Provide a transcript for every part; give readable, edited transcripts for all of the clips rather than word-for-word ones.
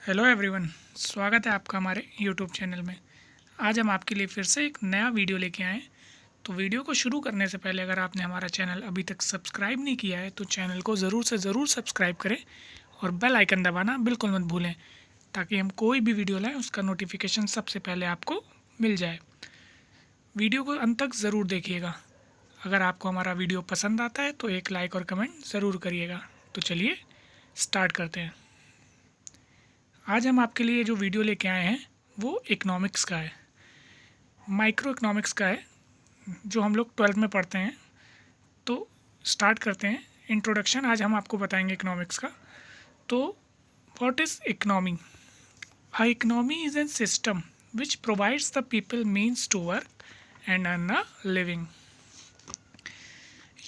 Hello everyone, स्वागत है आपका हमारे यूट्यूब चैनल में। आज हम आपके लिए फिर से एक नया वीडियो लेके आए हैं। तो वीडियो को शुरू करने से पहले अगर आपने हमारा चैनल अभी तक सब्सक्राइब नहीं किया है तो चैनल को ज़रूर से ज़रूर सब्सक्राइब करें और बेल आइकन दबाना बिल्कुल मत भूलें, ताकि हम कोई भी वीडियो लाएँ उसका नोटिफिकेशन सबसे पहले आपको मिल जाए। वीडियो को अंत तक ज़रूर देखिएगा। अगर आपको हमारा वीडियो पसंद आता है तो एक लाइक और कमेंट ज़रूर करिएगा। तो चलिए स्टार्ट करते हैं। आज हम आपके लिए जो वीडियो लेके आए हैं वो इकोनॉमिक्स का है, माइक्रो इकोनॉमिक्स का है, जो हम लोग 12th में पढ़ते हैं। तो स्टार्ट करते हैं। इंट्रोडक्शन आज हम आपको बताएंगे इकोनॉमिक्स का। तो what is economy? A economy is an system which provides the people means to work and earn a living.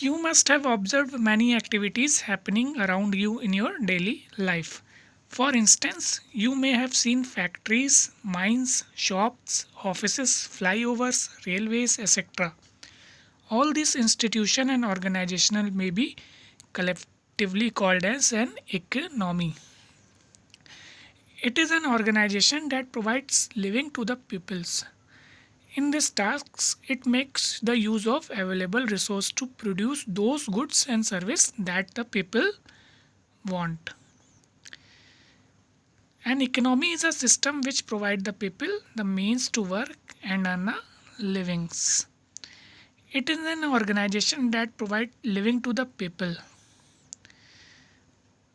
You must have observed many activities happening around you in your daily life. For instance, you may have seen factories, mines, shops, offices, flyovers, railways, etc. All these institutions and organizational may be collectively called as an economy. It is an organization that provides living to the peoples. In these tasks, it makes the use of available resource to produce those goods and service that the people want. An economy is a system which provide the people the means to work and earn a livings. It is an organization that provide living to the people.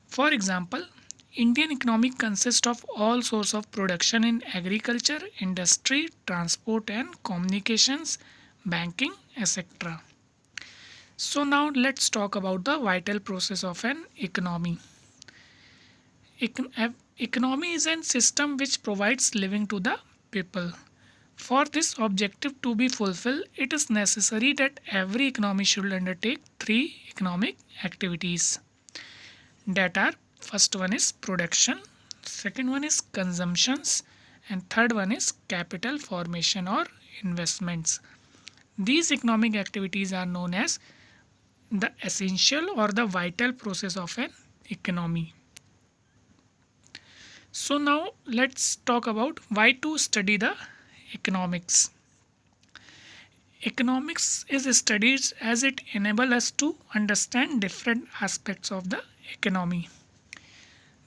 For example, Indian economy consists of all sorts of production in agriculture, industry, transport and communications, banking, etc. So now let's talk about the vital process of an economy. Economy is a system which provides living to the people. For this objective to be fulfilled, it is necessary that every economy should undertake three economic activities. That are, first one is production, second one is consumptions, and third one is capital formation or investments. These economic activities are known as the essential or the vital process of an economy. So now let's talk about why to study the economics. Economics is studied as it enables us to understand different aspects of the economy.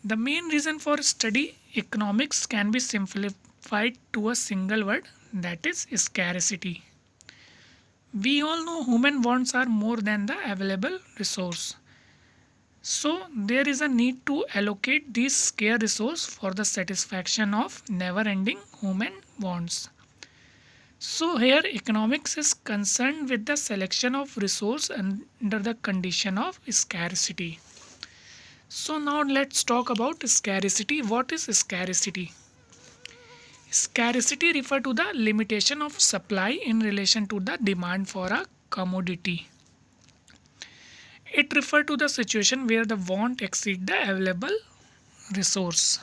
The main reason for study economics can be simplified to a single word, that is scarcity. We all know human wants are more than the available resource. So there is a need to allocate these scarce resource for the satisfaction of never-ending human wants. So here economics is concerned with the selection of resource under the condition of scarcity. So now let's talk about scarcity. What is scarcity? Scarcity refers to the limitation of supply in relation to the demand for a commodity. It refers to the situation where the want exceeds the available resource.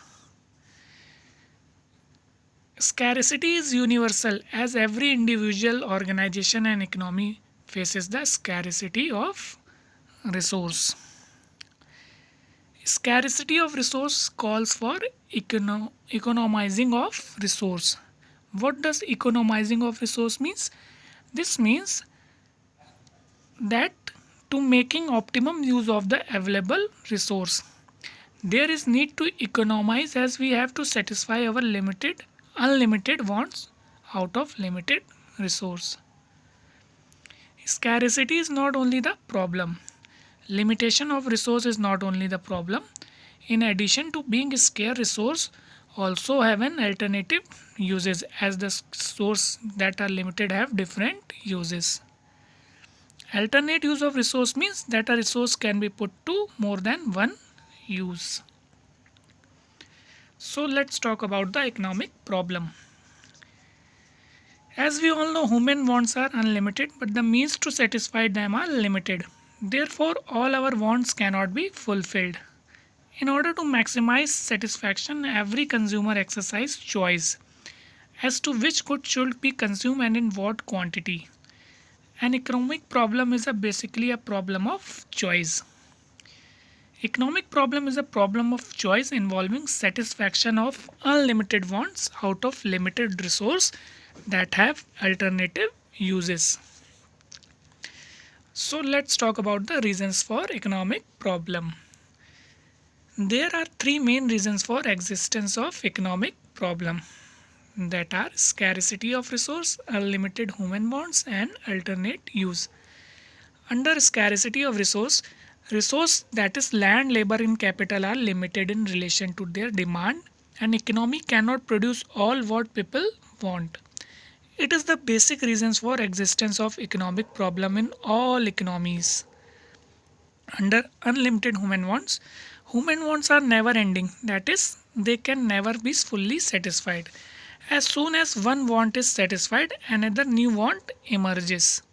Scarcity is universal as every individual, organization and economy faces the scarcity of resource. Scarcity of resource calls for economizing of resource. What does economizing of resource means? This means that to making optimum use of the available resource. There is need to economize as we have to satisfy our unlimited wants out of limited resource. Scarcity is not only the problem. Limitation of resource is not only the problem. In addition to being scarce, resource also have an alternative uses, as the source that are limited have different uses. Alternate use of resource means that a resource can be put to more than one use. So let's talk about the economic problem. As we all know, human wants are unlimited, but the means to satisfy them are limited. Therefore, all our wants cannot be fulfilled. In order to maximize satisfaction, every consumer exercises choice as to which good should be consumed and in what quantity. An economic problem is basically a problem of choice. Economic problem is a problem of choice involving satisfaction of unlimited wants out of limited resource that have alternative uses. So let's talk about the reasons for economic problem. There are three main reasons for existence of economic problem, that are scarcity of resource, unlimited human wants, and alternate use. Under scarcity of resource that is land, labor, and capital are limited in relation to their demand. An economy cannot produce all what people want. It is the basic reasons for existence of economic problem in all economies. Under unlimited human wants are never ending, that is, they can never be fully satisfied. As soon as one want is satisfied, another new want emerges.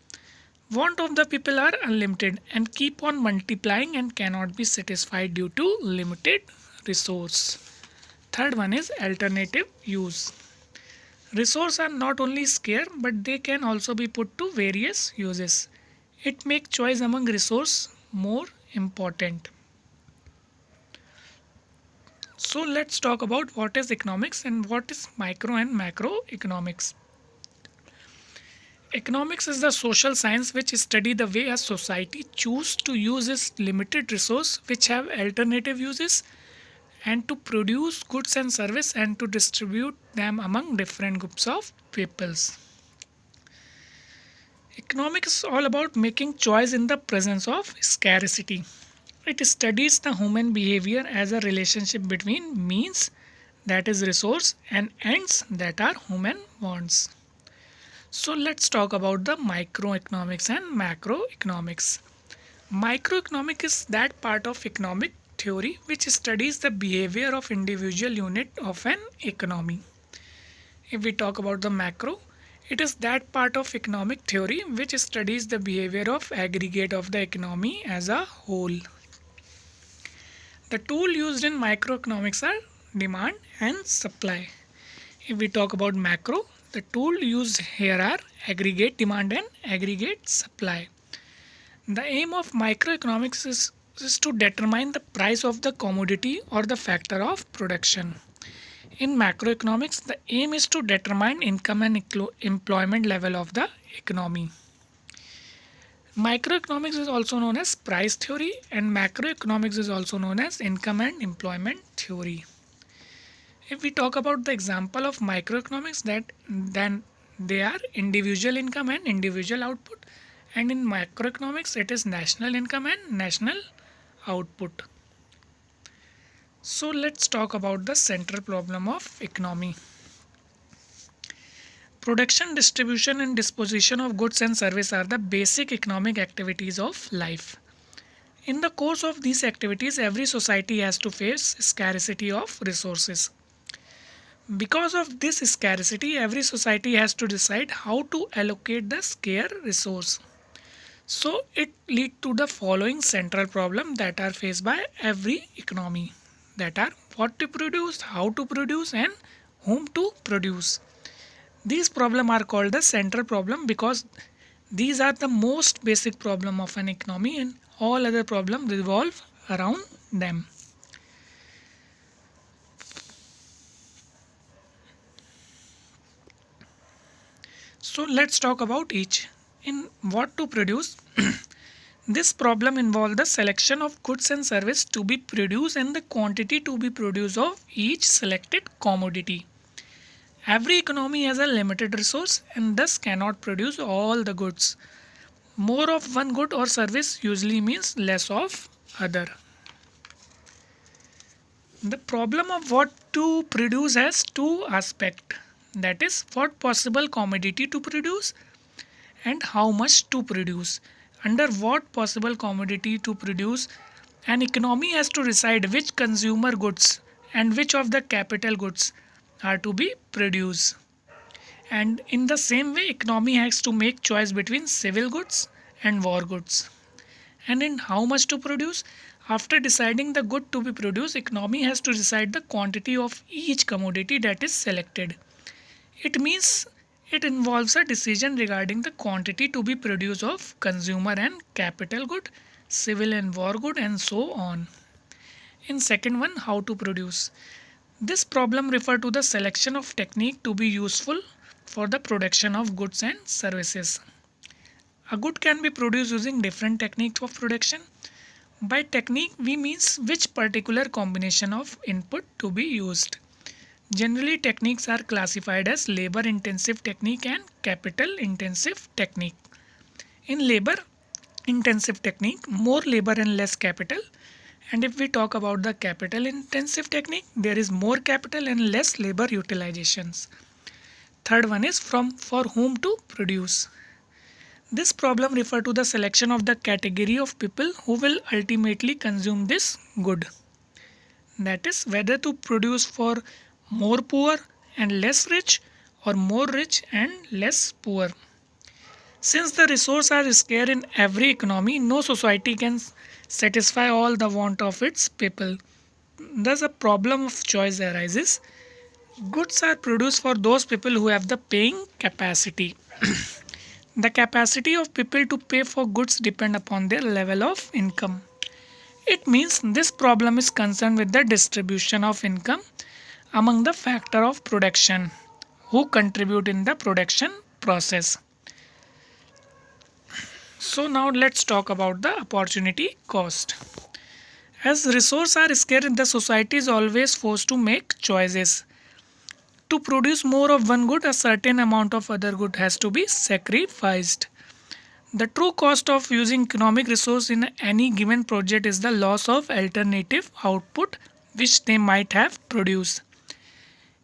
Want of the people are unlimited and keep on multiplying and cannot be satisfied due to limited resource. Third one is alternative use. Resources are not only scarce but they can also be put to various uses. It makes choice among resources more important. So let's talk about what is economics and what is micro and macroeconomics. Economics is the social science which study the way a society choose to use its limited resource which have alternative uses and to produce goods and service and to distribute them among different groups of peoples. Economics is all about making choice in the presence of scarcity. It studies the human behavior as a relationship between means, that is resource, and ends, that are human wants. So let's talk about the microeconomics and macroeconomics. Microeconomics is that part of economic theory which studies the behavior of individual unit of an economy. If we talk about the macro, it is that part of economic theory which studies the behavior of aggregate of the economy as a whole. The tool used in microeconomics are demand and supply. If we talk about macro, the tool used here are aggregate demand and aggregate supply. The aim of microeconomics is to determine the price of the commodity or the factor of production. In macroeconomics, the aim is to determine income and employment level of the economy. Microeconomics is also known as price theory and macroeconomics is also known as income and employment theory. If we talk about the example of microeconomics, then they are individual income and individual output, and in macroeconomics it is national income and national output. So let's talk about the central problem of economy. Production, distribution and disposition of goods and services are the basic economic activities of life. In the course of these activities, every society has to face scarcity of resources. Because of this scarcity, every society has to decide how to allocate the scarce resource. So it leads to the following central problem that are faced by every economy, that are what to produce, how to produce and whom to produce. These problems are called the central problem because these are the most basic problem of an economy and all other problems revolve around them. So let's talk about each. In what to produce, this problem involves the selection of goods and service to be produced and the quantity to be produced of each selected commodity. Every economy has a limited resource and thus cannot produce all the goods. More of one good or service usually means less of other. The problem of what to produce has two aspects, that is what possible commodity to produce and how much to produce. Under what possible commodity to produce, an economy has to decide which consumer goods and which of the capital goods are to be produced. And in the same way, economy has to make choice between civil goods and war goods. And in how much to produce, after deciding the good to be produced, economy has to decide the quantity of each commodity that is selected. It means it involves a decision regarding the quantity to be produced of consumer and capital good, civil and war good, and so on. In second one, how to produce. This problem refer to the selection of technique to be useful for the production of goods and services. A good can be produced using different techniques of production. By technique, we means which particular combination of input to be used. Generally, techniques are classified as labor-intensive technique and capital-intensive technique. In labor-intensive technique, more labor and less capital. And if we talk about the capital-intensive technique, there is more capital and less labor utilizations. Third one is for whom to produce. This problem refers to the selection of the category of people who will ultimately consume this good. That is whether to produce for more poor and less rich or more rich and less poor. Since the resources are scarce in every economy, no society can satisfy all the want of its people. Thus a problem of choice arises. Goods are produced for those people who have the paying capacity. The capacity of people to pay for goods depend upon their level of income. It means this problem is concerned with the distribution of income among the factor of production who contribute in the production process. So now let's talk about the opportunity cost. As resources are scarce, the society is always forced to make choices. To produce more of one good, a certain amount of other good has to be sacrificed. The true cost of using economic resource in any given project is the loss of alternative output which they might have produced.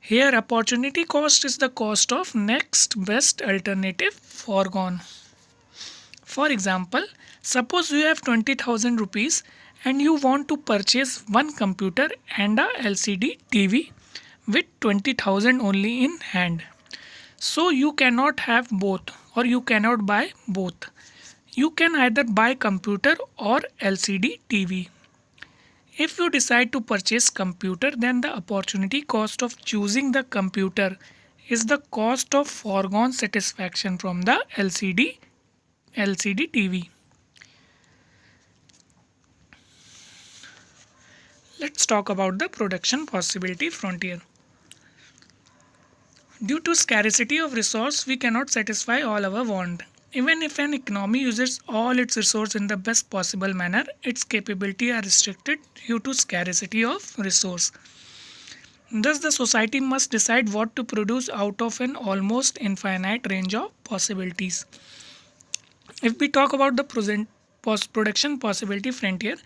Here, opportunity cost is the cost of next best alternative foregone. For example, suppose you have 20,000 rupees and you want to purchase one computer and a LCD TV with 20,000 only in hand. So you cannot have both, or you cannot buy both. You can either buy computer or LCD TV. If you decide to purchase computer, then the opportunity cost of choosing the computer is the cost of foregone satisfaction from the LCD TV. Let's talk about the production possibility frontier. Due to scarcity of resource, we cannot satisfy all our want. Even if an economy uses all its resource in the best possible manner, its capability are restricted due to scarcity of resource. Thus, the society must decide what to produce out of an almost infinite range of possibilities. If we talk about the production possibility frontier,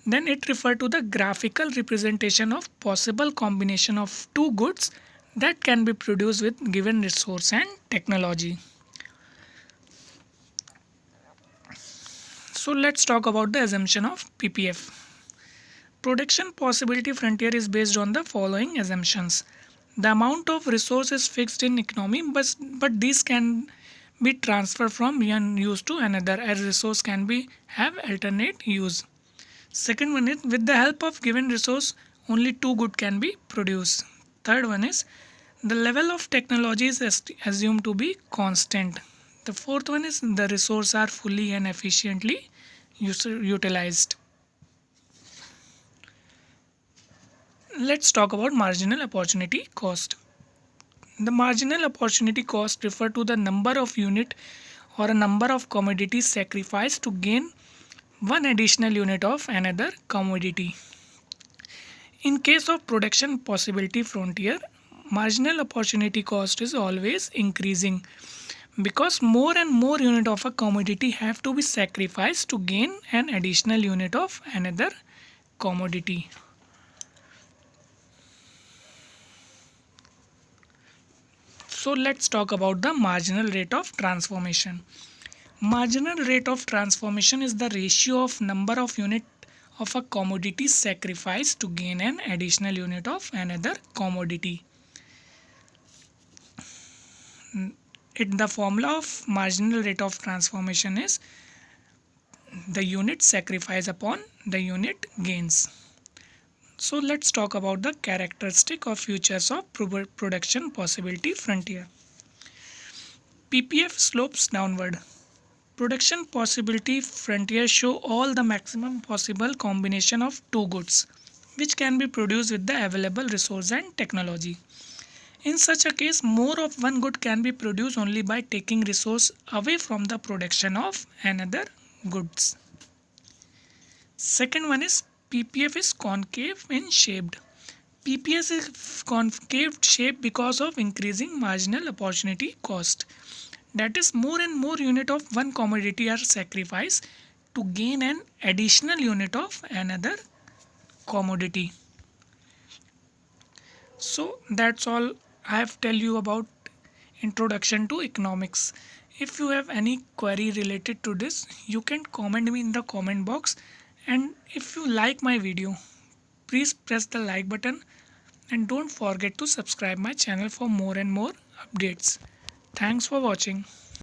then it refers to the graphical representation of possible combination of two goods that can be produced with given resource and technology. So let's talk about the assumption of PPF. Production possibility frontier is based on the following assumptions. The amount of resource is fixed in economy, but these can be transferred from one use to another as resource can have alternate use. Second one is with the help of given resource only two good can be produced. Third one is the level of technology is assumed to be constant. The fourth one is the resources are fully and efficiently utilized. Let's talk about marginal opportunity cost. The marginal opportunity cost refers to the number of unit or a number of commodities sacrificed to gain one additional unit of another commodity. In case of production possibility frontier, marginal opportunity cost is always increasing because more and more unit of a commodity have to be sacrificed to gain an additional unit of another commodity. So let's talk about the marginal rate of transformation. Marginal rate of transformation is the ratio of number of unit of a commodity sacrificed to gain an additional unit of another commodity. The formula of marginal rate of transformation is the unit sacrifice upon the unit gains. So let's talk about the characteristic of features of production possibility frontier. PPF slopes downward. Production possibility frontier show all the maximum possible combination of two goods which can be produced with the available resource and technology. In such a case, more of one good can be produced only by taking resource away from the production of another goods. Second one is PPF is concave in shaped. PPS is concave shape because of increasing marginal opportunity cost. That is, more and more unit of one commodity are sacrificed to gain an additional unit of another commodity. So that's all I have tell you about introduction to economics. If you have any query related to this, you can comment me in the comment box, and if you like my video, please press the like button and don't forget to subscribe my channel for more and more updates. Thanks for watching.